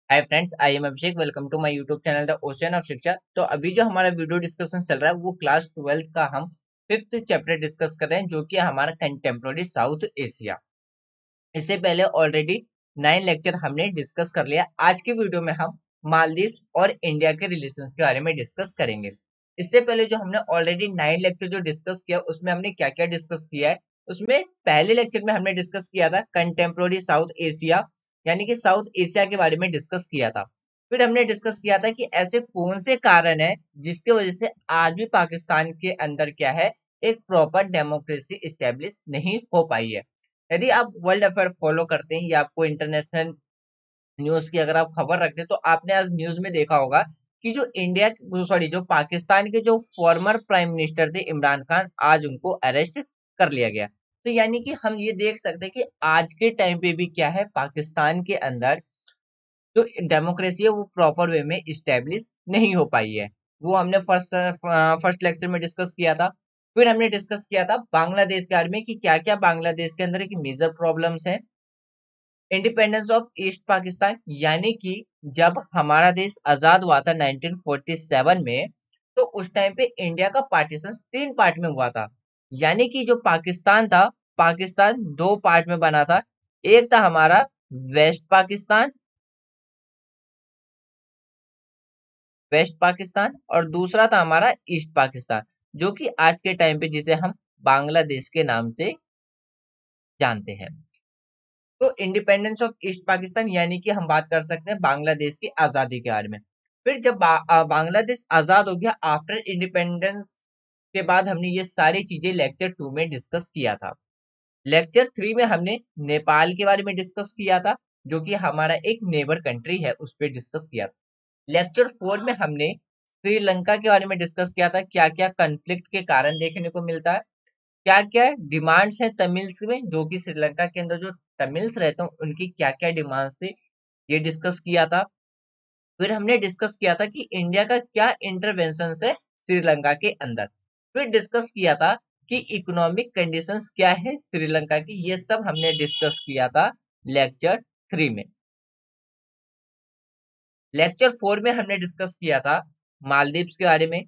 Hi friends, I am Abhishek. Welcome to my YouTube channel the ocean of Shiksha. तो अभी जो हमारा वीडियो डिस्कशन चल रहा है वो क्लास 12th का हम फिफ्थ चैप्टर डिस्कस कर रहे हैं, जो कि हमारा कंटेम्प्रोरी साउथ एशिया। इससे पहले ऑलरेडी 9 लेक्चर हमने डिस्कस कर लिया। आज के वीडियो में हम मालदीव और इंडिया के रिलेशंस के बारे में डिस्कस करेंगे। इससे पहले जो हमने ऑलरेडी 9 लेक्चर जो डिस्कस किया उसमें हमने क्या क्या डिस्कस किया है। उसमें पहले लेक्चर में हमने डिस्कस किया था कंटेम्प्रोरी साउथ एशिया, यानी कि साउथ एशिया के बारे में डिस्कस किया था। फिर हमने डिस्कस किया था कि ऐसे कौन से कारण है जिसके वजह से आज भी पाकिस्तान के अंदर क्या है, एक प्रॉपर डेमोक्रेसी स्टेब्लिश नहीं हो पाई है। यदि आप वर्ल्ड अफेयर फॉलो करते हैं या आपको इंटरनेशनल न्यूज की अगर आप खबर रखते हैं, तो आपने आज न्यूज में देखा होगा कि जो पाकिस्तान के जो फॉर्मर प्राइम मिनिस्टर थे इमरान खान, आज उनको अरेस्ट कर लिया गया। तो यानी कि हम ये देख सकते हैं कि आज के टाइम पे भी क्या है, पाकिस्तान के अंदर जो डेमोक्रेसी है वो प्रॉपर वे में इस्टेब्लिश नहीं हो पाई है। वो हमने फर्स्ट लेक्चर में डिस्कस किया था। फिर हमने डिस्कस किया था बांग्लादेश के बारे में कि क्या क्या बांग्लादेश के अंदर की मेजर प्रॉब्लम्स हैं। इंडिपेंडेंस ऑफ ईस्ट पाकिस्तान, यानी कि जब हमारा देश आजाद हुआ था 1947 में, तो उस टाइम पे इंडिया का पार्टीशन 3 पार्ट में हुआ था। यानी कि जो पाकिस्तान था, पाकिस्तान 2 पार्ट में बना था। एक था हमारा वेस्ट पाकिस्तान और दूसरा था हमारा ईस्ट पाकिस्तान, जो कि आज के टाइम पे जिसे हम बांग्लादेश के नाम से जानते हैं। तो इंडिपेंडेंस ऑफ ईस्ट पाकिस्तान यानी कि हम बात कर सकते हैं बांग्लादेश की आजादी के बारे में। फिर जब बांग्लादेश आजाद हो गया आफ्टर इंडिपेंडेंस के बाद, हमने ये सारी चीजें लेक्चर 2 में डिस्कस किया था। लेक्चर 3 में हमने नेपाल के बारे में डिस्कस किया था, जो कि हमारा एक नेबर कंट्री है, उस पर डिस्कस किया था। लेक्चर 4 में हमने श्रीलंका के बारे में डिस्कस किया था, क्या क्या कन्फ्लिक्ट के कारण देखने को मिलता है, क्या क्या डिमांड्स हैं तमिल्स में, जो कि श्रीलंका के अंदर जो तमिल्स रहते हैं उनकी क्या क्या डिमांड्स थी, ये डिस्कस किया था। फिर हमने डिस्कस किया था कि इंडिया का क्या इंटरवेंशन है श्रीलंका के अंदर। फिर डिस्कस किया था कि इकोनॉमिक कंडीशंस क्या है श्रीलंका की, ये सब हमने डिस्कस किया था लेक्चर 3 में। लेक्चर 4 में हमने डिस्कस किया था मालदीव्स के बारे में।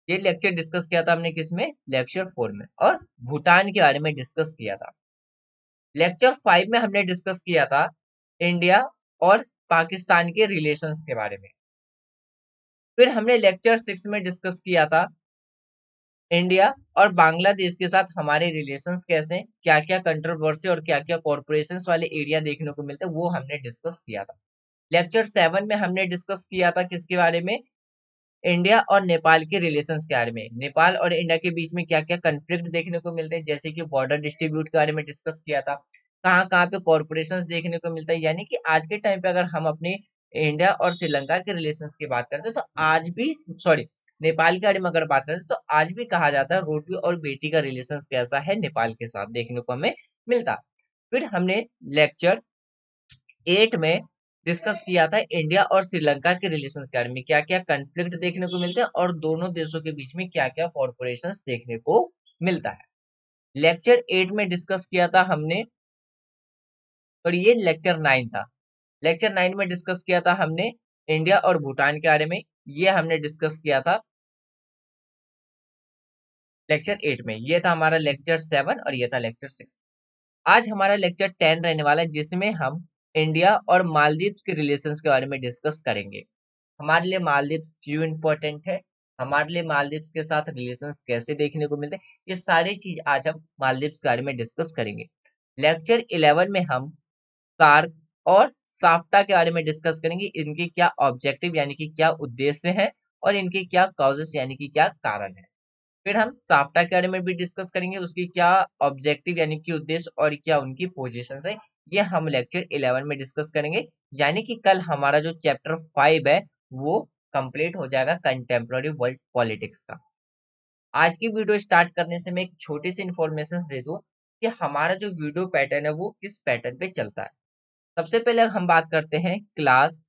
ये लेक्चर डिस्कस किया था हमने किसमें, लेक्चर 4 में। और भूटान के बारे में डिस्कस किया था। लेक्चर 5 में हमने डिस्कस किया था इंडिया और पाकिस्तान के रिलेशंस के बारे में। फिर हमने लेक्चर 6 में डिस्कस किया था इंडिया और बांग्लादेश के साथ हमारे रिलेशंस कैसे हैं, क्या क्या कंट्रोवर्सी और क्या क्या कॉर्पोरेशंस वाले एरिया देखने को मिलते हैं, वो हमने डिस्कस किया था। लेक्चर 7 में हमने डिस्कस किया था किसके बारे में, इंडिया और नेपाल के रिलेशंस के बारे में। नेपाल और इंडिया के बीच में क्या क्या कंफ्लिक्ट देखने को मिलते हैं, जैसे कि बॉर्डर डिस्ट्रीब्यूट के बारे में डिस्कस किया था, कहाँ कहाँ पे कॉर्पोरेशंस देखने को मिलता है। यानी कि आज के टाइम पे अगर हम अपने इंडिया और श्रीलंका के रिलेशंस की बात करते हैं, तो आज भी सॉरी नेपाल के बारे में अगर बात करते हैं, तो आज भी कहा जाता है रोटी और बेटी का रिलेशंस कैसा है नेपाल के साथ देखने को हमें मिलता। फिर हमने लेक्चर 8 में डिस्कस किया था इंडिया और श्रीलंका के रिलेशंस के बारे में, क्या क्या कन्फ्लिक्ट देखने को मिलते हैं और दोनों देशों के बीच में क्या क्या कॉर्पोरेशंस देखने को मिलता है। लेक्चर 8 में डिस्कस किया था हमने, और ये लेक्चर 9 था। लेक्चर 9 में डिस्कस किया था हमने इंडिया और भूटान के बारे में, ये हमने डिस्कस किया था लेक्चर 8 में। ये था हमारा लेक्चर 7 और ये था लेक्चर 6। आज हमारा लेक्चर 10 रहने वाला है, जिसमें हम इंडिया और मालदीव्स के रिलेशंस के बारे में डिस्कस करेंगे। हमारे लिए मालदीव्स क्यों इम्पोर्टेंट है, हमारे लिए मालदीव्स के साथ रिलेशंस कैसे देखने को मिलते हैं, ये सारी चीज आज हम मालदीव्स के बारे में डिस्कस करेंगे। लेक्चर 11 में हम सार्क और साफ्टा के बारे में डिस्कस करेंगे, इनके क्या ऑब्जेक्टिव यानी कि क्या उद्देश्य हैं और इनके क्या कॉजेस यानी कि क्या कारण है। फिर हम साफ्टा के बारे में भी डिस्कस करेंगे, उसकी क्या ऑब्जेक्टिव यानी कि उद्देश्य और क्या उनकी पोजीशन है, ये हम लेक्चर 11 में डिस्कस करेंगे। यानी कि कल हमारा जो चैप्टर 5 है वो कंप्लीट हो जाएगा कंटेम्प्रेरी वर्ल्ड पॉलिटिक्स का। आज की वीडियो स्टार्ट करने से मैं एक छोटी सी इंफॉर्मेशन दे दूं कि हमारा जो वीडियो पैटर्न है वो किस पैटर्न पे चलता है। सबसे पहले हम बात करते हैं क्लास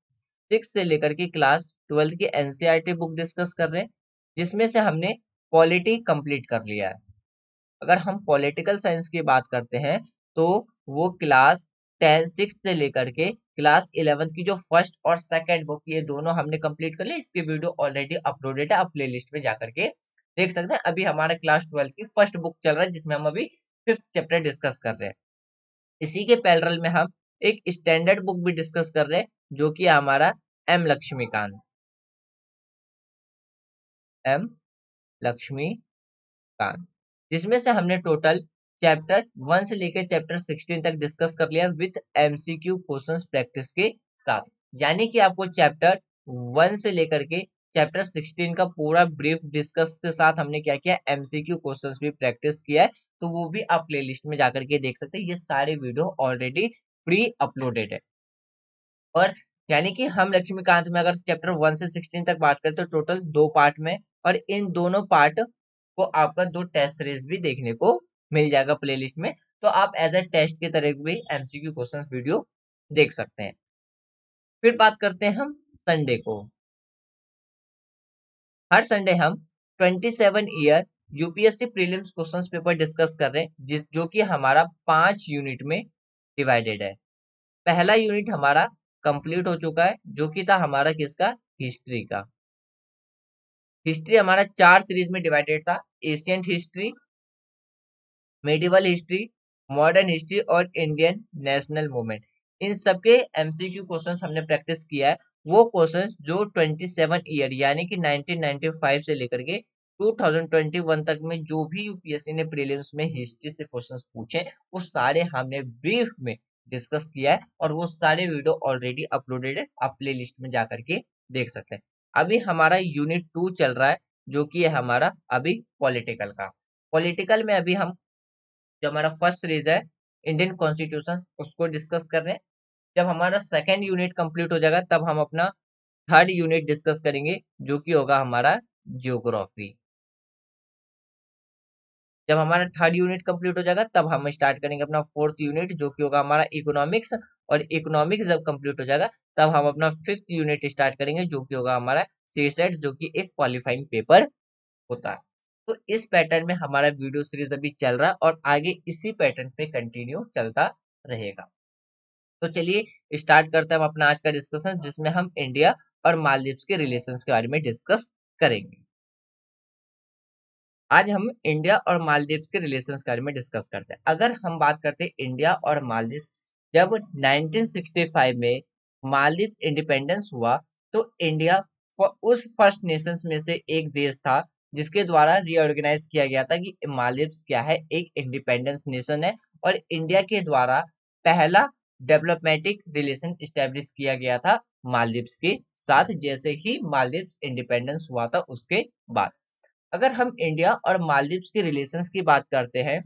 6 से लेकर के क्लास 12 की एनसीईआरटी बुक डिस्कस कर रहे हैं, जिसमें से हमने पॉलिटी कंप्लीट कर लिया है। अगर हम पॉलिटिकल साइंस की बात करते हैं तो वो क्लास सिक्स से लेकर के क्लास 11th की जो फर्स्ट और सेकंड बुक, ये दोनों हमने कंप्लीट कर लिया। इसके वीडियो ऑलरेडी अपलोडेड है, आप प्लेलिस्ट में जाकर के देख सकते हैं। अभी हमारा क्लास 12 की फर्स्ट बुक चल रहा है, जिसमें हम अभी 5th चैप्टर डिस्कस कर रहे हैं। इसी के पैरेलल में हम एक स्टैंडर्ड बुक भी डिस्कस कर रहे हैं, जो कि हमारा एम लक्ष्मीकांत, एम लक्ष्मीकांत, जिसमें से हमने टोटल चैप्टर 1 से लेकर चैप्टर 16 तक डिस्कस कर लिया विथ एमसीक्यू क्वेश्चंस प्रैक्टिस के साथ। यानी कि आपको चैप्टर 1 से लेकर के चैप्टर 16 का पूरा ब्रीफ डिस्कस के साथ हमने क्या किया, एमसीक्यू क्वेश्चंस भी प्रैक्टिस किया है। तो वो भी आप प्लेलिस्ट में जाकर के देख सकते हैं। ये सारे वीडियो ऑलरेडी फ्री अपलोडेड है। और यानी कि हम लक्ष्मीकांत में अगर चैप्टर 1 से 16 तक बात करें तो टोटल 2 पार्ट में, और इन दोनों पार्ट को आपका 2 टेस्ट सीरीज भी देखने को मिल जाएगा प्लेलिस्ट में। तो आप एज ए टेस्ट की तरह भी एमसीक्यू क्वेश्चंस वीडियो देख सकते हैं। फिर बात करते हैं हम संडे को। हर संडे हम 27 year UPSC prelims questions paper discuss कर रहे हैं, जो कि हमारा 5 यूनिट में डिवाइडेड है। पहला यूनिट हमारा कंप्लीट हो चुका है, जो कि था हमारा किसका, हिस्ट्री का। हिस्ट्री हमारा 4 सीरीज में डिवाइडेड था, ancient history, medieval history, modern history और इंडियन नेशनल मूवमेंट। इन सबके एमसीक्यू क्वेश्चंस हमने प्रैक्टिस किया है। वो क्वेश्चंस जो 27 ईयर यानी कि 1995 से लेकर के 2021 तक में जो भी यूपीएससी ने प्रीलिम्स में हिस्ट्री से क्वेश्चंस पूछे, वो सारे हमने ब्रीफ में डिस्कस किया है, और वो सारे वीडियो ऑलरेडी अपलोडेड है, आप प्ले लिस्ट में जाकर के देख सकते हैं। अभी हमारा यूनिट 2 चल रहा है, जो कि है हमारा अभी पॉलिटिकल का। पॉलिटिकल में अभी हम जो हमारा फर्स्ट सीरीज है इंडियन कॉन्स्टिट्यूशन, उसको डिस्कस कर रहे हैं। जब हमारा सेकेंड यूनिट कंप्लीट हो जाएगा, तब हम अपना थर्ड यूनिट डिस्कस करेंगे, जो कि होगा हमारा जियोग्राफी। जब हमारा थर्ड यूनिट कंप्लीट हो जाएगा, तब हम स्टार्ट करेंगे अपना फोर्थ यूनिट, जो कि होगा हमारा इकोनॉमिक्स। और इकोनॉमिक्स जब कंप्लीट हो जाएगा, तब हम अपना फिफ्थ यूनिट स्टार्ट करेंगे, जो कि होगा हमारा सीसेट, जो कि एक क्वालिफाइंग पेपर होता है। तो इस पैटर्न में हमारा वीडियो सीरीज अभी चल रहा है, और आगे इसी पैटर्न पे कंटिन्यू चलता रहेगा। तो चलिए स्टार्ट करते हैं हम अपना आज का डिस्कशन, जिसमें हम इंडिया और मालदीव्स के रिलेशंस के बारे में डिस्कस करेंगे। आज हम इंडिया और मालदीव्स के रिलेशंस के बारे में डिस्कस करते हैं। अगर हम बात करते हैं इंडिया और मालदीव्स, जब 1965 में मालदीव इंडिपेंडेंस हुआ, तो इंडिया उस फर्स्ट नेशंस में से एक देश था जिसके द्वारा रीऑर्गेनाइज किया गया था कि मालदीव्स क्या है, एक इंडिपेंडेंस नेशन है। और इंडिया के द्वारा पहला डेवलपमेंटिक रिलेशन स्टैब्लिश किया गया था मालदीव्स के साथ, जैसे ही मालदीव्स इंडिपेंडेंस हुआ था उसके बाद। अगर हम इंडिया और मालदीव्स के रिलेशंस की बात करते हैं,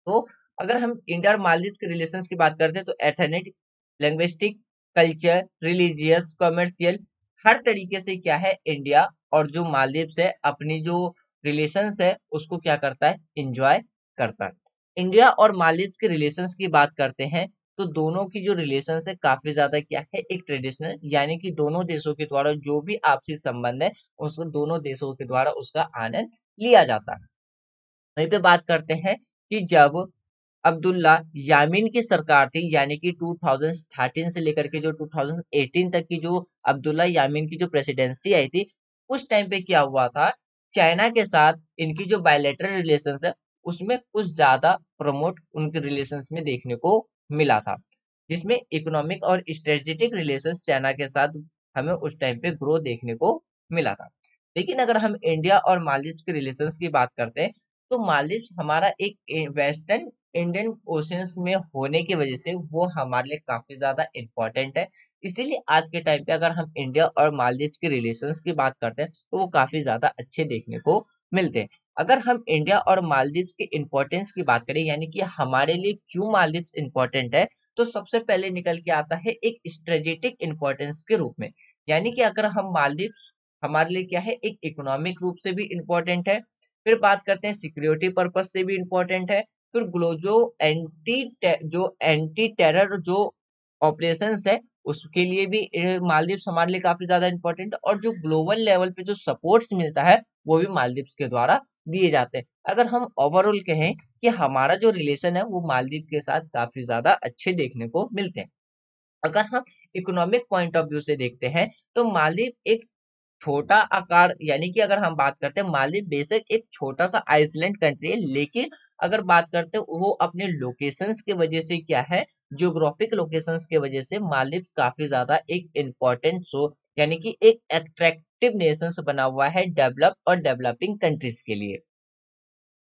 तो अगर हम इंडिया और मालदीव के रिलेशंस की बात करते हैं, तो ethnic, linguistic, culture, religious, commercial, हर तरीके से क्या है, इंडिया और जो मालदीव है अपनी जो रिलेशंस है उसको क्या करता है, इंजॉय करता है। इंडिया और मालदीव के रिलेशंस की बात करते हैं, तो दोनों की जो रिलेशंस है काफी ज्यादा क्या है, एक ट्रेडिशनल, यानी कि दोनों देशों के द्वारा जो भी आपसी संबंध है, उसको दोनों देशों के द्वारा उसका आनंद लिया जाता है। वहीं पे बात करते हैं कि जब अब्दुल्ला यामीन की सरकार थी, यानी कि 2013 से लेकर के जो 2018 तक की जो अब्दुल्ला यामीन की जो प्रेसिडेंसी आई थी, उस टाइम पे क्या हुआ था, चाइना के साथ इनकी जो बायलैटरल रिलेशंस है उसमें कुछ ज्यादा प्रमोट उनके रिलेशंस में देखने को मिला था, जिसमें इकोनॉमिक और स्ट्रेटेजिक रिलेशंस चाइना के साथ हमें उस टाइम पे ग्रो देखने को मिला था। लेकिन अगर हम इंडिया और मालदीव के रिलेशंस की बात करते हैं, तो मालदीव हमारा एक वेस्टर्न इंडियन ओशियंस में होने की वजह से वो हमारे लिए काफी ज्यादा इम्पोर्टेंट है। इसीलिए आज के टाइम पे अगर हम इंडिया और मालदीव के रिलेशंस की बात करते हैं, तो वो काफी ज्यादा अच्छे देखने को मिलते हैं। अगर हम इंडिया और मालदीव के इम्पोर्टेंस की बात करें, यानी कि हमारे लिए क्यों मालदीव इम्पोर्टेंट है, तो सबसे पहले निकल के आता है एक स्ट्रेटेजिक इम्पोर्टेंस के रूप में। यानी कि अगर हम मालदीव हमारे लिए क्या है, एक इकोनॉमिक रूप से भी इम्पोर्टेंट है। फिर बात करते हैं सिक्योरिटी पर्पज से भी इम्पोर्टेंट है। फिर जो एंटी टेरर जो ऑपरेशंस है उसके लिए भी मालदीव्स हमारे लिए काफी ज्यादा इंपॉर्टेंट है, और जो ग्लोबल लेवल पे जो सपोर्ट्स मिलता है वो भी मालदीव्स के द्वारा दिए जाते हैं। अगर हम ओवरऑल कहें कि हमारा जो रिलेशन है वो मालदीव के साथ काफी ज्यादा अच्छे देखने को मिलते हैं। अगर हम इकोनॉमिक पॉइंट ऑफ व्यू से देखते हैं तो मालदीव एक छोटा आकार, यानी कि अगर हम बात करते हैं मालदीव बेशक एक छोटा सा आइसलैंड कंट्री है, लेकिन अगर बात करते हैं वो अपने लोकेशंस की वजह से क्या है, जियोग्राफिक लोकेशंस की वजह से मालदीव काफी ज्यादा एक इम्पोर्टेंट यानी कि एक अट्रैक्टिव नेशंस बना हुआ है डेवलप और डेवलपिंग कंट्रीज के लिए।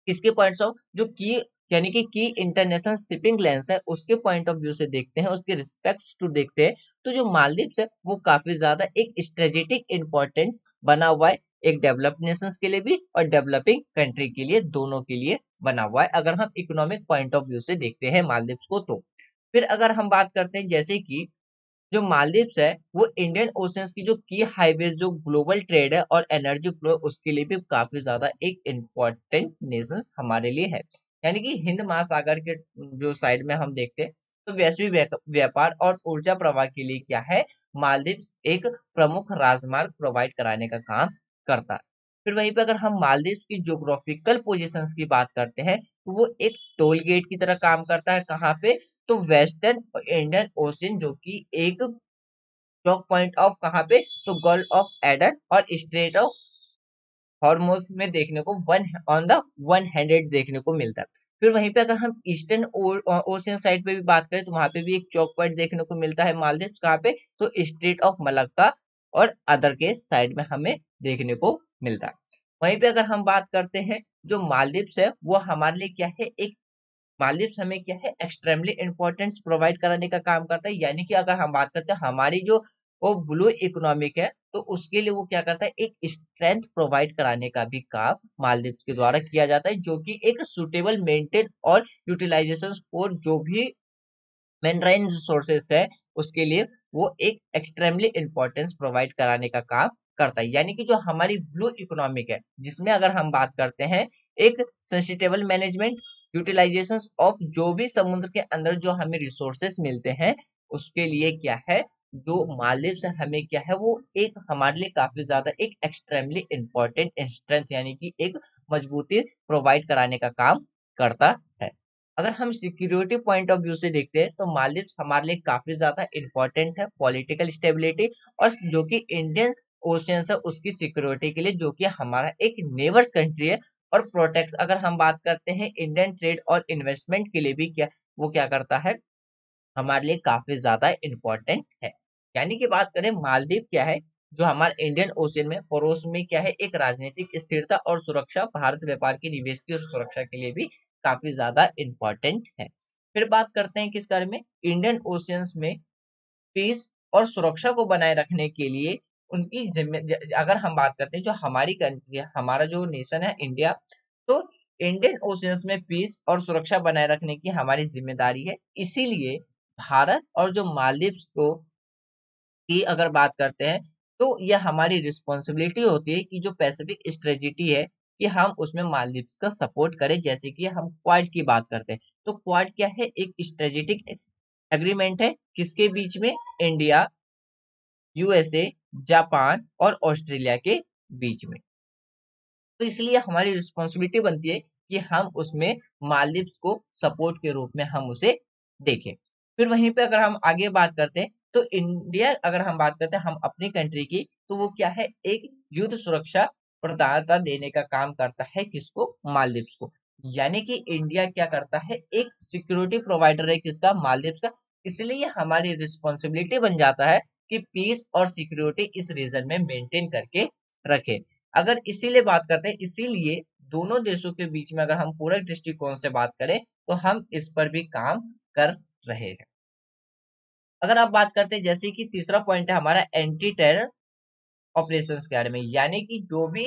इसके पॉइंट्स ऑफ जो की यानी कि की इंटरनेशनल शिपिंग लाइन्स है उसके पॉइंट ऑफ व्यू से देखते हैं, उसके रिस्पेक्ट्स टू देखते हैं, तो जो मालदीव्स है वो काफी ज्यादा एक स्ट्रेटेजिक इंपॉर्टेंस बना हुआ है, एक डेवलप्ड नेशंस के लिए भी और डेवलपिंग कंट्री के लिए, दोनों के लिए बना हुआ है अगर हम इकोनॉमिक पॉइंट ऑफ व्यू से देखते हैं मालदीव्स को। तो फिर अगर हम बात करते हैं जैसे कि जो मालदीव्स है वो इंडियन ओशियंस की जो की हाईवेज जो ग्लोबल ट्रेड है और एनर्जी फ्लो उसके लिए भी काफी ज्यादा एक इम्पोर्टेंट नेशंस हमारे लिए है। यानी कि हिंद महासागर के जो साइड में हम देखते हैं तो वैश्विक व्यापार और ऊर्जा प्रवाह के लिए क्या है, मालदीव्स एक प्रमुख राजमार्ग प्रोवाइड कराने का काम करता है। फिर वहीं पे अगर हम मालदीव्स की ज्योग्राफिकल पोजीशंस की बात करते हैं तो वो एक टोल गेट की तरह काम करता है, कहाँ पे, तो वेस्टर्न इंडियन ओशियन जो कि एक चौक पॉइंट ऑफ कहाँ पे, तो गल्फ ऑफ एडन और स्ट्रेट ऑफ हॉर्मोज में देखने को one on the one handed देखने को मिलता है। फिर वहीं पे अगर हम ईस्टर्न ओशियन साइड पे भी बात करें तो वहां पे भी एक चौक पॉइंट देखने को मिलता है मालदीव, कहाँ पे, तो स्ट्रेट ऑफ मलक्का और अदर के साइड में हमें देखने को मिलता है। वहीं पे अगर हम बात करते हैं जो मालदीव्स है वो हमारे लिए क्या है, एक मालदीव्स हमें क्या है एक्सट्रीमली इंपॉर्टेंस प्रोवाइड कराने का काम करता है। यानी कि अगर हम बात करते हैं हमारी जो वो ब्लू इकोनॉमिक है तो उसके लिए वो क्या करता है, एक स्ट्रेंथ प्रोवाइड कराने का भी काम मालदीव्स के द्वारा किया जाता है, जो कि एक सुटेबल मेंटेन और यूटिलाइजेशन फॉर जो भी मेनराइन रिसोर्सेस है उसके लिए वो एक एक्सट्रीमली इंपॉर्टेंस प्रोवाइड कराने का काम करता है। यानी कि जो हमारी ब्लू इकोनॉमिक है जिसमें अगर हम बात करते हैं एक सस्टेनेबल मैनेजमेंट यूटिलाइजेशन ऑफ जो भी समुद्र के अंदर जो हमें रिसोर्सेस मिलते हैं उसके लिए क्या है, जो मालदीव से हमें क्या है वो एक हमारे लिए काफी ज्यादा एक एक्सट्रीमली इंपॉर्टेंट स्ट्रेंथ यानी कि एक मजबूती प्रोवाइड कराने का काम करता है। अगर हम सिक्योरिटी पॉइंट ऑफ व्यू से देखते हैं तो मालदीव्स हमारे लिए काफी ज्यादा इंपॉर्टेंट है पॉलिटिकल स्टेबिलिटी और जो कि इंडियन ओशियंस है उसकी सिक्योरिटी के लिए, जो कि हमारा एक नेबर्स कंट्री है। और प्रोटेक्ट अगर हम बात करते हैं इंडियन ट्रेड और इन्वेस्टमेंट के लिए भी क्या वो क्या करता है, हमारे लिए काफी ज्यादा इंपॉर्टेंट है। यानी कि बात करें मालदीव क्या है, जो हमारे इंडियन ओशियन में पड़ोस में क्या है एक राजनीतिक स्थिरता और सुरक्षा, भारत व्यापार की निवेश की सुरक्षा के लिए भी काफी ज्यादा इंपॉर्टेंट है। फिर बात करते हैं किस बारे में, इंडियन ओशियंस में पीस और सुरक्षा को बनाए रखने के लिए उनकी जिम्मे अगर हम बात करते हैं जो हमारी कंट्री है, हमारा जो नेशन है इंडिया, तो इंडियन ओशियंस में पीस और सुरक्षा बनाए रखने की हमारी जिम्मेदारी है। इसीलिए भारत और जो मालदीव्स को की अगर बात करते हैं तो यह हमारी रिस्पॉन्सिबिलिटी होती है कि जो पैसिफिक स्ट्रेटेजी है कि हम उसमें मालदीव्स का सपोर्ट करें। जैसे कि हम क्वाड की बात करते हैं तो क्वाड क्या है, एक स्ट्रेटेजिक एग्रीमेंट है किसके बीच में, इंडिया, यूएसए, जापान और ऑस्ट्रेलिया के बीच में। तो इसलिए हमारी रिस्पॉन्सिबिलिटी बनती है कि हम उसमें मालदीव्स को सपोर्ट के रूप में हम उसे देखें। फिर वहीं पे अगर हम आगे बात करते हैं तो इंडिया अगर हम बात करते हैं हम अपनी कंट्री की, तो वो क्या है एक युद्ध सुरक्षा प्रदाता देने का काम करता है किसको, मालदीव्स को। यानी कि इंडिया क्या करता है, एक सिक्योरिटी प्रोवाइडर है किसका, मालदीव्स का। इसलिए हमारी रिस्पॉन्सिबिलिटी बन जाता है कि पीस और सिक्योरिटी इस रीजन में मेंटेन करके रखे। अगर इसीलिए बात करते हैं, इसीलिए दोनों देशों के बीच में अगर हम पूरे दृष्टिकोण से बात करें तो हम इस पर भी काम कर रहे हैं। अगर आप बात करते हैं जैसे कि तीसरा पॉइंट है हमारा एंटी टेरर ऑपरेशंस के बारे में, यानी कि जो भी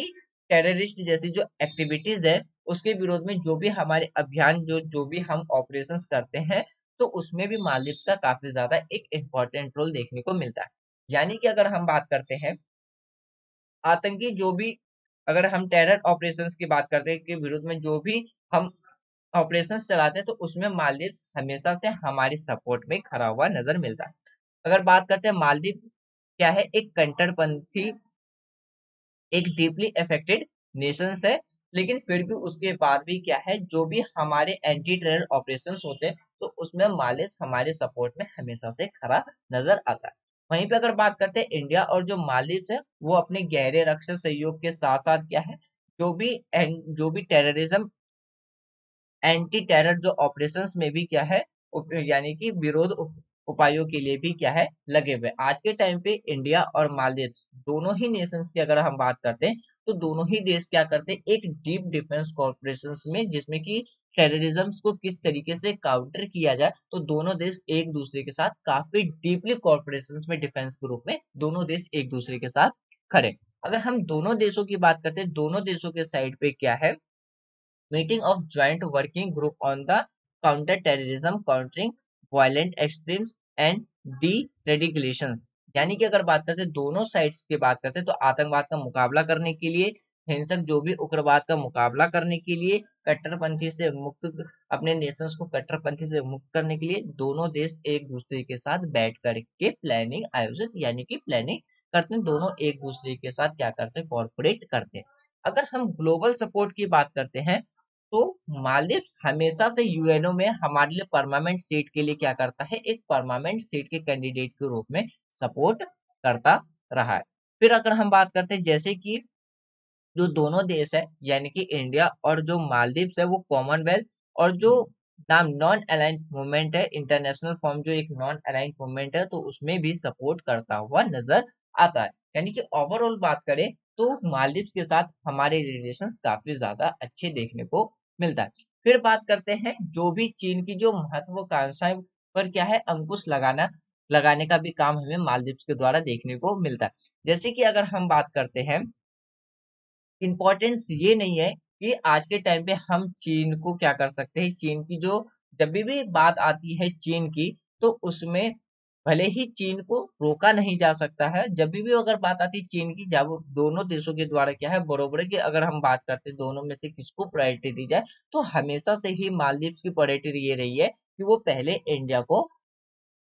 टेररिस्ट जैसी जो एक्टिविटीज है उसके विरोध में जो भी हमारे अभियान जो जो भी हम ऑपरेशंस करते हैं तो उसमें भी मालदीव्स का काफी ज्यादा एक इम्पोर्टेंट रोल देखने को मिलता है। यानी कि अगर हम बात करते हैं आतंकी जो भी, अगर हम टेरर ऑपरेशंस की बात करते हैं के विरुद्ध में जो भी हम ऑपरेशन चलाते हैं तो उसमें मालदीव हमेशा से हमारी सपोर्ट में खड़ा हुआ नजर मिलता है। अगर बात करते हैं मालदीव क्या है, एक कट्टरपंथी, एक डीपली अफेक्टेड नेशंस है, लेकिन फिर भी उसके बाद भी क्या है, जो भी हमारे एंटी टेरर ऑपरेशंस होते हैं तो उसमें मालदीव हमारे सपोर्ट में हमेशा से खड़ा नजर आता है। वहीं पे अगर बात करते हैं इंडिया और जो मालदीव है, वो अपने गहरे रक्षा सहयोग के साथ साथ क्या है, जो भी टेररिज्म एंटी टेरर जो ऑपरेशंस में भी क्या है, यानी कि विरोध उपायों के लिए भी क्या है, लगे हुए। आज के टाइम पे इंडिया और मालदीव दोनों ही नेशंस की अगर हम बात करते हैं तो दोनों ही देश क्या करते हैं, एक डीप डिफेंस कॉर्पोरेशंस में, जिसमें कि टेररिज्म को किस तरीके से काउंटर किया जाए, तो दोनों देश एक दूसरे के साथ काफी डीपली कॉर्पोरेशंस में डिफेंस के रूप में दोनों देश एक दूसरे के साथ खड़े। अगर हम दोनों देशों की बात करते हैं, दोनों देशों के साइड पे क्या है, meeting of joint working group on the counter terrorism, countering violent extremes and deradicalisations. यानी कि अगर बात करते हैं दोनों साइड्स की बात करते हैं तो आतंकवाद का मुकाबला करने के लिए, हिंसक जो भी उग्रवाद का मुकाबला करने के लिए, कट्टरपंथी से मुक्त, अपने नेशंस को कट्टरपंथी से मुक्त करने के लिए दोनों देश एक दूसरे के साथ बैठ करके प्लानिंग आयोजित, यानी कि प्लानिंग करते हैं, दोनों एक दूसरे के साथ क्या करते हैं, कॉर्पोरेट करते हैं। अगर हम ग्लोबल सपोर्ट की बात करते हैं तो मालदीव हमेशा से यूएनओ में हमारे लिए परमानेंट सीट के लिए क्या करता है, एक परमानेंट सीट के कैंडिडेट के रूप में सपोर्ट करता रहा है। फिर अगर हम बात करते हैं जैसे कि जो दोनों देश है, यानी कि इंडिया और जो मालदीव है, वो कॉमनवेल्थ और जो नाम नॉन अलाइंड मूवमेंट है, इंटरनेशनल फॉर्म जो एक नॉन अलाइंड मूवमेंट है, तो उसमें भी सपोर्ट करता हुआ नजर आता है। यानी कि ओवरऑल बात करें तो मालदीव के साथ हमारे रिलेशंस काफी ज्यादा अच्छे देखने को मिलता है। फिर बात करते हैं जो भी चीन की जो महत्वाकांक्षाएं पर क्या है, अंकुश लगाने का भी काम हमें मालदीव के द्वारा देखने को मिलता है। जैसे कि अगर हम बात करते हैं, इम्पोर्टेंस ये नहीं है कि आज के टाइम पे हम चीन को क्या कर सकते हैं, चीन की जो जब भी बात आती है चीन की, तो उसमें भले ही चीन को रोका नहीं जा सकता है, जब भी अगर बात आती है चीन की, जब दोनों देशों के द्वारा क्या है, बरोबर की अगर हम बात करते हैं दोनों में से किसको प्रायोरिटी दी जाए, तो हमेशा से ही मालदीव की प्रायोरिटी ये रही है कि वो पहले इंडिया को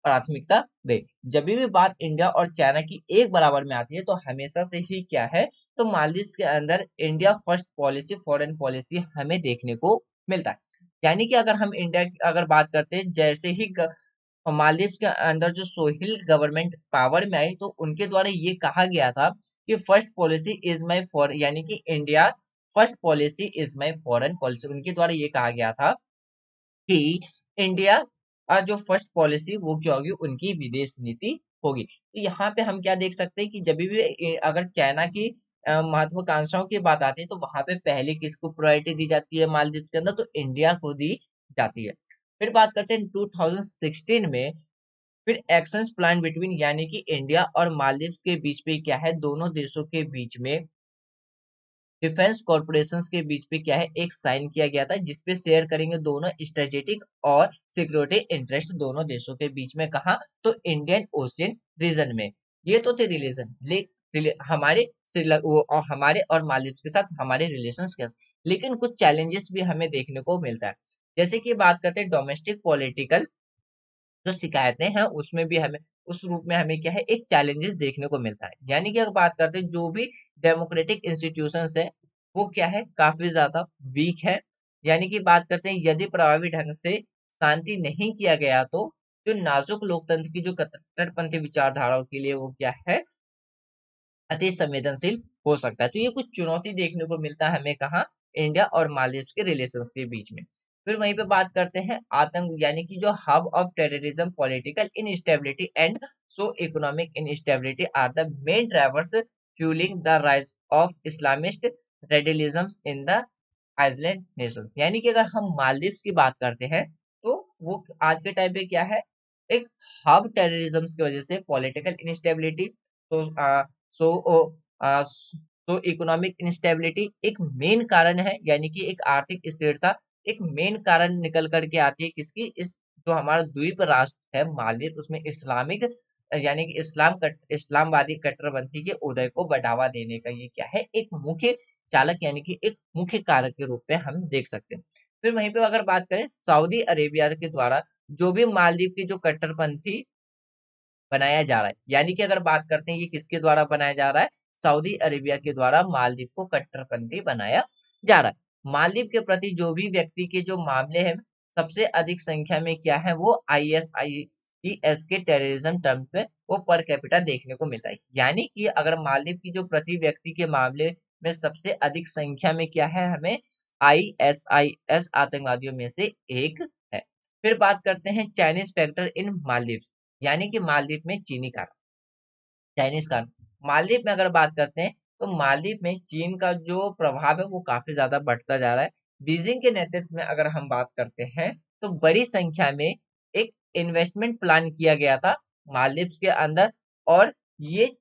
प्राथमिकता दे। जब भी बात इंडिया और चाइना की एक बराबर में आती है तो हमेशा से ही क्या है, तो मालदीव के अंदर India first policy, foreign policy हमें देखने को मिलता है। यानी कि अगर हम इंडिया की अगर बात करते हैं, जैसे ही मालदीव के अंदर जो सोहिल गवर्नमेंट पावर में आई तो उनके द्वारा ये कहा गया था कि first policy is my for, यानी कि India first policy is my foreign policy, उनके द्वारा ये कहा गया था कि इंडिया जो फर्स्ट पॉलिसी वो क्या होगी, उनकी विदेश नीति होगी। तो यहाँ पे हम क्या देख सकते हैं कि जब भी अगर चाइना की महत्वाकांक्षाओं की बात आती है तो वहां पे पहले किसको प्रायोरिटी दी जाती है मालदीव के अंदर, तो इंडिया को दी जाती है। फिर बात करते हैं 2016 में, फिर एक्शन प्लान बिटवीन, यानी कि इंडिया और मालदीव के बीच पे क्या है, दोनों देशों के बीच में डिफेंस कॉर्पोरेशंस के बीच पे क्या है, एक साइन किया गया था जिसपे शेयर करेंगे दोनों स्ट्रेटेजिक और सिक्योरिटी इंटरेस्ट दोनों देशों के बीच में। कहा, तो इंडियन ओशियन रीजन में। ये तो थे रिलेशन, हमारे और हमारे और मालदीव के साथ हमारे रिलेशंस के, लेकिन कुछ चैलेंजेस भी हमें देखने को मिलता है। जैसे कि बात करते हैं डोमेस्टिक पॉलिटिकल जो शिकायतें हैं उसमें भी हमें उस रूप में हमें क्या है, एक चैलेंजेस देखने को मिलता है। यानी कि अगर बात करते हैं जो भी डेमोक्रेटिक इंस्टीट्यूशंस है वो क्या है, काफी ज्यादा वीक है। यानी कि बात करते हैं यदि प्रभावी ढंग से शांति नहीं किया गया तो जो नाजुक लोकतंत्र की जो कट्टरपंथी विचारधाराओं के लिए वो क्या है, अति संवेदनशील हो सकता है। तो ये कुछ चुनौती देखने को मिलता है हमें कहा, इंडिया और मालदीव के रिलेशंस के बीच में। फिर वहीं पे बात करते हैं आतंक, यानी कि जो hub of terrorism, political instability and so economic instability are the main drivers fuelling the rise of Islamist radicalism in the island nations. यानी कि अगर हम मालदीव की बात करते हैं तो वो आज के टाइम पे क्या है, एक हब टेररिज्म की वजह से, पॉलिटिकल इनस्टेबिलिटी, तो सो तो इकोनॉमिक इंस्टेबिलिटी एक मेन कारण है, यानी कि एक आर्थिक स्थिरता एक मेन कारण निकल करके आती है किसकी, इस जो हमारा द्वीप राष्ट्र है मालदीव, उसमें इस्लामिक, यानी कि इस्लामवादी कट्टरपंथी के उदय को बढ़ावा देने का ये क्या है, एक मुख्य चालक, यानी कि एक मुख्य कारक के रूप में हम देख सकते हैं। फिर वहीं पे अगर बात करें सऊदी अरेबिया के द्वारा जो भी मालदीव की जो कट्टरपंथी बनाया जा रहा है, यानी कि अगर बात करते हैं ये किसके द्वारा बनाया जा रहा है, सऊदी अरेबिया के द्वारा मालदीव को कट्टरपंथी बनाया जा रहा है। मालदीव के प्रति जो भी व्यक्ति के जो मामले हैं सबसे अधिक संख्या में क्या है, वो ISIS के टेररिज्म टर्म्स में वो पर कैपिटा देखने को मिलता है। यानी कि अगर मालदीव की जो प्रति व्यक्ति के मामले में सबसे अधिक संख्या में क्या है, हमें ISIS आतंकवादियों में से एक है। फिर बात करते हैं चाइनीज फैक्टर इन मालदीव, यानी कि मालदीव में चीनी कारण, चाइनीज कारण। मालदीव में अगर बात करते हैं तो मालदीव में चीन का जो प्रभाव है वो काफी ज्यादा बढ़ता जा रहा है। बीजिंग के नेतृत्व में अगर हम बात करते हैं तो बड़ी संख्या में एक इन्वेस्टमेंट प्लान किया गया था मालदीव के अंदर, और ये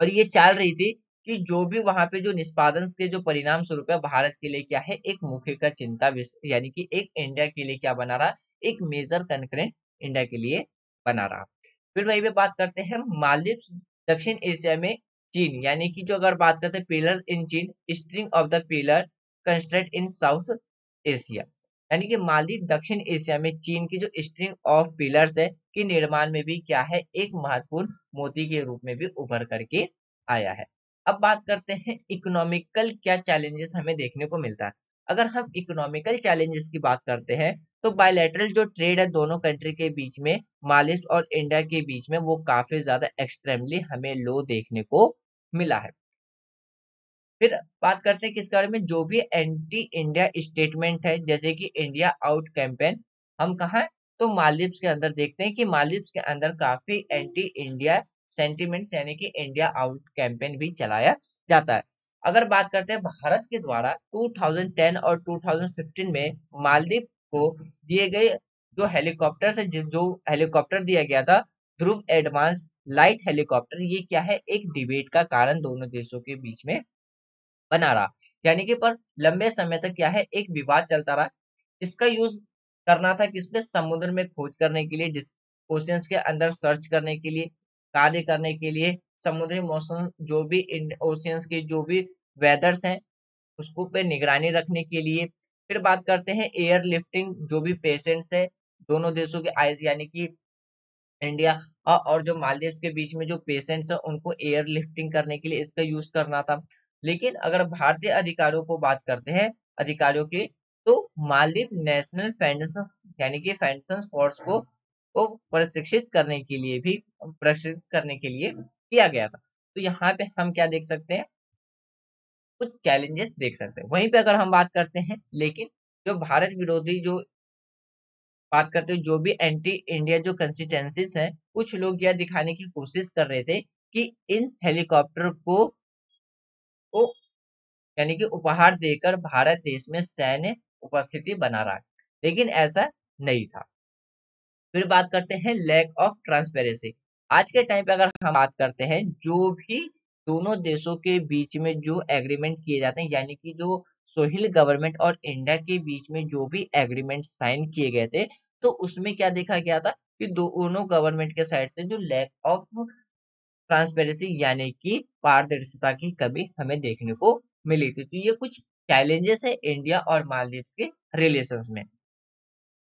ये चाल रही थी कि जो भी वहां पे जो निष्पादन के जो परिणाम स्वरूप है भारत के लिए क्या है, एक मुख्य का चिंता विषय, यानी कि एक इंडिया के लिए क्या बना रहा, एक मेजर कंकरेंट इंडिया के लिए बना रहा। फिर वही पे बात करते हैं मालदीव दक्षिण एशिया में चीन, यानी कि जो अगर बात करते हैं पिलर इन चीन, string of the pillar construct in south Asia, यानी कि मालदीव दक्षिण एशिया में चीन की जो स्ट्रिंग ऑफ पिलर्स है के निर्माण में भी क्या है, एक महत्वपूर्ण मोती के रूप में भी उभर करके आया है। अब बात करते हैं इकोनॉमिकल क्या चैलेंजेस हमें देखने को मिलता है। अगर हम इकोनॉमिकल चैलेंजेस की बात करते हैं तो बायलैटरल जो ट्रेड है दोनों कंट्री के बीच में, मालदीव और इंडिया के बीच में, वो काफी ज्यादा एक्सट्रीमली हमें लो देखने को मिला है। फिर बात करते हैं किस बारे में, जो भी एंटी इंडिया स्टेटमेंट है जैसे कि इंडिया आउट कैंपेन, हम कहा है तो मालदीव्स के अंदर देखते हैं कि मालदीव्स के अंदर काफी एंटी इंडिया सेंटिमेंट्स यानी कि इंडिया आउट कैंपेन भी चलाया जाता है। अगर बात करते हैं भारत के द्वारा 2010 और 2015 में मालदीव को दिए गए जो हेलीकॉप्टर से, जिस जो हेलीकॉप्टर दिया गया था ध्रुव एडवांस लाइट हेलीकॉप्टर, ये क्या है, एक डिबेट का कारण दोनों देशों के बीच में बना रहा। यानी कि पर लंबे समय तक क्या है, एक विवाद चलता रहा। इसका यूज करना था किसमें, समुद्र में खोज करने के लिए, ओशियंस के अंदर सर्च करने के लिए, कार्य करने के लिए, समुद्री मौसम जो भी ओशियंस के जो भी वेदर्स हैं उसको पे निगरानी रखने के लिए। फिर बात करते हैं एयर लिफ्टिंग, जो भी पेशेंट्स है दोनों देशों के आए, यानी कि इंडिया और जो मालदीव के बीच में जो पेशेंट्स है उनको एयर लिफ्टिंग करने के लिए इसका यूज करना था। लेकिन अगर भारतीय अधिकारियों को बात करते हैं, अधिकारियों की, तो मालदीव नेशनल फेंडेशन यानी कि फेंडेशन फोर्स को प्रशिक्षित करने के लिए भी प्रशिक्षित करने के लिए किया गया था। तो यहाँ पे हम क्या देख सकते हैं, कुछ चैलेंजेस देख सकते हैं। वहीं पे अगर हम बात करते हैं, लेकिन जो भारत विरोधी जो बात करते हैं, जो भी एंटी इंडिया जो कंसिस्टेंसीज हैं, कुछ लोग यह दिखाने की कोशिश कर रहे थे कि इन हेलीकॉप्टर को यानी कि उपहार देकर भारत देश में सैन्य उपस्थिति बना रहा है, लेकिन ऐसा नहीं था। फिर बात करते हैं लैक ऑफ ट्रांसपेरेंसी। आज के टाइम पे अगर हम बात करते हैं, जो भी दोनों देशों के बीच में जो एग्रीमेंट किए जाते हैं, यानी कि जो सोहिल गवर्नमेंट और इंडिया के बीच में जो भी एग्रीमेंट साइन किए गए थे, तो उसमें क्या देखा गया था कि दोनों गवर्नमेंट के साइड से जो लैक ऑफ ट्रांसपेरेंसी यानी कि पारदर्शिता की कमी हमें देखने को मिली थी। तो ये कुछ चैलेंजेस है इंडिया और मालदीव के रिलेशंस में।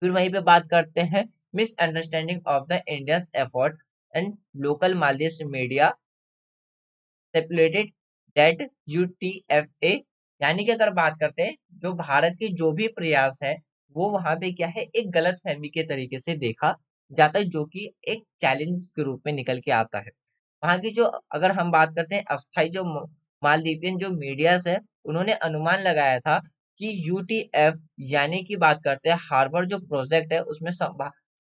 फिर वहीं पे बात करते हैं misunderstanding of the Indians effort and local Maldives media speculated that UTFA, यानी कि अगर बात करते हैं जो भारत के जो भी प्रयास है वो वहां पे क्या है, एक गलत फहमी के तरीके से देखा जाता है, जो कि एक चैलेंज के रूप में निकल के आता है। वहां की जो अगर हम बात करते हैं अस्थाई जो मालदीवियन जो मीडियास है, उन्होंने अनुमान लगाया था कि UTF यानी कि बात करते हैं हार्बर जो प्रोजेक्ट है उसमें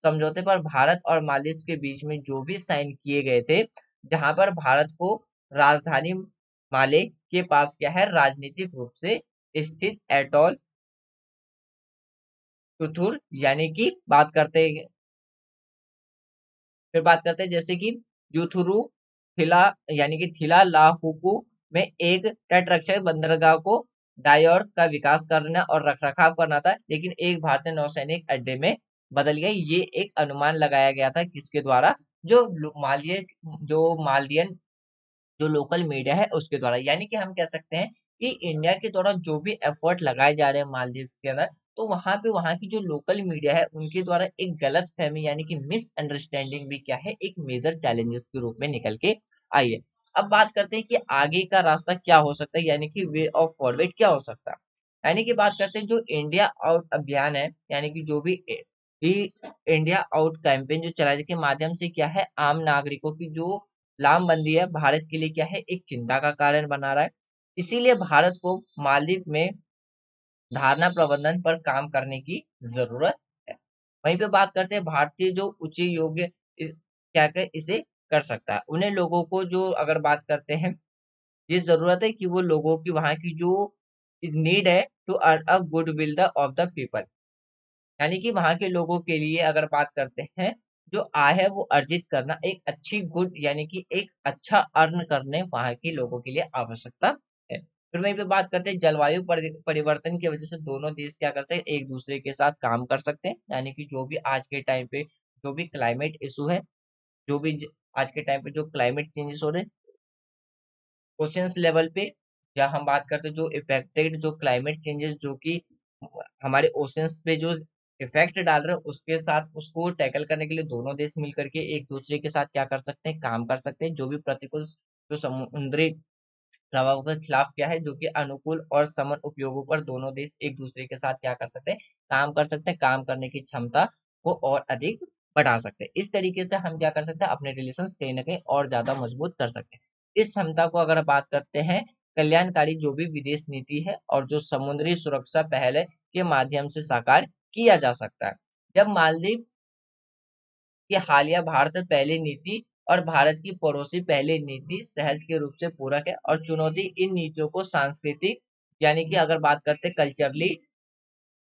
समझौते पर भारत और मालदीव के बीच में जो भी साइन किए गए थे, जहां पर भारत को राजधानी माले के पास क्या है, राजनीतिक रूप से स्थित एटॉल चुथुर, यानी कि बात करते हैं, फिर बात करते हैं जैसे कि यूथुरु थिला, यानी कि थिला लाहुकू में एक तटरक्षक बंदरगाह को डायोर का विकास करना और रखरखाव करना था, लेकिन एक भारतीय नौसैनिक अड्डे में बदल गया। ये एक अनुमान लगाया गया था किसके द्वारा, जो मालदियन जो लोकल मीडिया है उसके द्वारा। यानी कि हम कह सकते हैं कि इंडिया के द्वारा जो भी एफर्ट लगाए जा रहे हैं मालदीव्स के अंदर, तो वहां पे वहां की जो लोकल मीडिया है उनके द्वारा एक गलत फहमी यानी कि मिसअंडरस्टैंडिंग भी क्या है, एक मेजर चैलेंजेस के रूप में निकल के आई है। अब बात करते हैं कि आगे का रास्ता क्या हो सकता है, यानी कि वे ऑफ फॉरवर्ड क्या हो सकता है। यानी कि बात करते हैं जो इंडिया आउट अभियान है, यानी कि जो भी इंडिया आउट कैंपेन जो चलाने के माध्यम से क्या है, आम नागरिकों की जो लामबंदी है भारत के लिए क्या है, एक चिंता का कारण बना रहा है। इसीलिए भारत को मालदीव में धारणा प्रबंधन पर काम करने की जरूरत है। वहीं पे बात करते हैं भारतीय जो उच्च योग्य क्या कर इसे कर सकता है, उन्हें लोगों को जो अगर बात करते हैं, ये जरूरत है कि वो लोगों की वहां की जो नीड है to earn a goodwill the of the people, यानी कि वहां के लोगों के लिए अगर बात करते हैं, जो आय है वो अर्जित करना एक अच्छी गुड यानी कि एक अच्छा अर्न करने वहां के लोगों के लिए आवश्यकता है। फिर वहीं पे बात करते हैं जलवायु परिवर्तन की वजह से दोनों देश क्या कर सकते हैं, एक दूसरे के साथ काम कर सकते हैं, यानी कि जो भी आज के टाइम पे जो भी क्लाइमेट इशू है, जो भी आज के टाइम पे जो क्लाइमेट चेंजेस हो रहे हैं ओशियंस लेवल पे, या हम बात करते हैं जो इफेक्टेड जो क्लाइमेट चेंजेस जो कि हमारे ओशियंस पे जो इफेक्ट डाल रहे हैं, उसके साथ उसको टैकल करने के लिए दोनों देश मिलकर के एक दूसरे के साथ क्या कर सकते हैं, काम कर सकते हैं। जो भी प्रतिकूल जो समुद्री प्रभाव के खिलाफ क्या है, जो कि अनुकूल और समान उपयोगों पर दोनों देश एक दूसरे के साथ क्या कर सकते हैं, काम कर सकते हैं। काम करने की क्षमता को और अधिक बढ़ा सकते हैं। इस तरीके से हम क्या कर सकते हैं, अपने रिलेशंस कहीं ना कहीं और ज्यादा मजबूत कर सकते हैं। इस क्षमता को अगर बात करते हैं, कल्याणकारी जो भी विदेश नीति है और जो समुद्री सुरक्षा पहल के माध्यम से साकार किया जा सकता है। जब मालदीव कि हालिया भारत पहली नीति और भारत की पड़ोसी पहली नीति सहज के रूप से पूरक है, और चुनौती इन नीतियों को सांस्कृतिक यानी कि अगर बात करते कल्चरली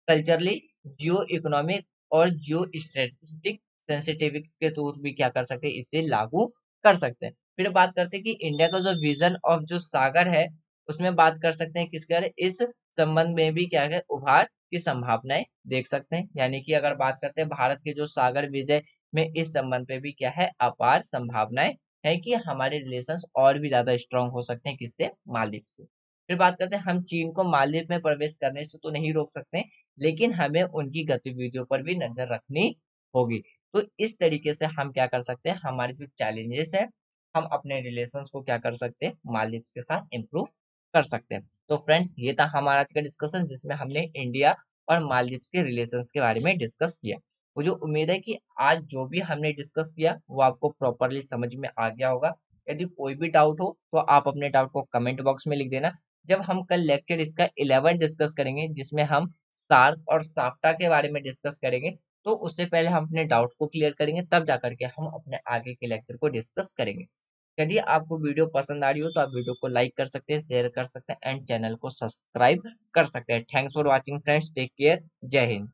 कल्चरली जियो इकोनॉमिक और जियो स्ट्रेटेजिक सेंसिटिविक्स के तौर भी क्या कर सकते हैं, इसे लागू कर सकते हैं। फिर बात करते हैं कि इंडिया का जो विजन ऑफ जो सागर है, उसमें बात कर सकते हैं किसके बारे, इस संबंध में भी क्या है, उभार की संभावनाएं देख सकते हैं। यानी कि अगर बात करते हैं भारत के जो सागर विजय में, इस संबंध पे भी क्या है, अपार संभावनाएं है कि हमारे रिलेशंस और भी ज्यादा स्ट्रांग हो सकते हैं, किससे, मालदीव से। फिर बात करते हैं हम चीन को मालदीव में प्रवेश करने से तो नहीं रोक सकते, लेकिन हमें उनकी गतिविधियों पर भी नजर रखनी होगी। तो इस तरीके से हम क्या कर सकते हैं, हमारे जो चैलेंजेस है, हम अपने रिलेशंस को क्या कर सकते हैं, मालदीव के साथ इम्प्रूव कर सकते हैं। तो फ्रेंड्स, ये था हमारा आज का डिस्कशन, जिसमें हमने इंडिया और मालदीव के रिलेशंस के बारे में डिस्कस किया। मुझे उम्मीद है कि आज जो भी हमने डिस्कस किया वो आपको प्रॉपरली समझ में आ गया होगा। यदि कोई भी डाउट हो तो आप अपने डाउट को कमेंट बॉक्स में लिख देना। जब हम कल लेक्चर इसका 11 डिस्कस करेंगे, जिसमें हम सार्क और साफ्टा के बारे में डिस्कस करेंगे, तो उससे पहले हम अपने डाउट्स को क्लियर करेंगे, तब जाकर के हम अपने आगे के लेक्चर को डिस्कस करेंगे। यदि आपको वीडियो पसंद आ रही हो तो आप वीडियो को लाइक कर सकते हैं, शेयर कर सकते हैं एंड चैनल को सब्सक्राइब कर सकते हैं। Thanks for watching friends, take care, जय हिंद।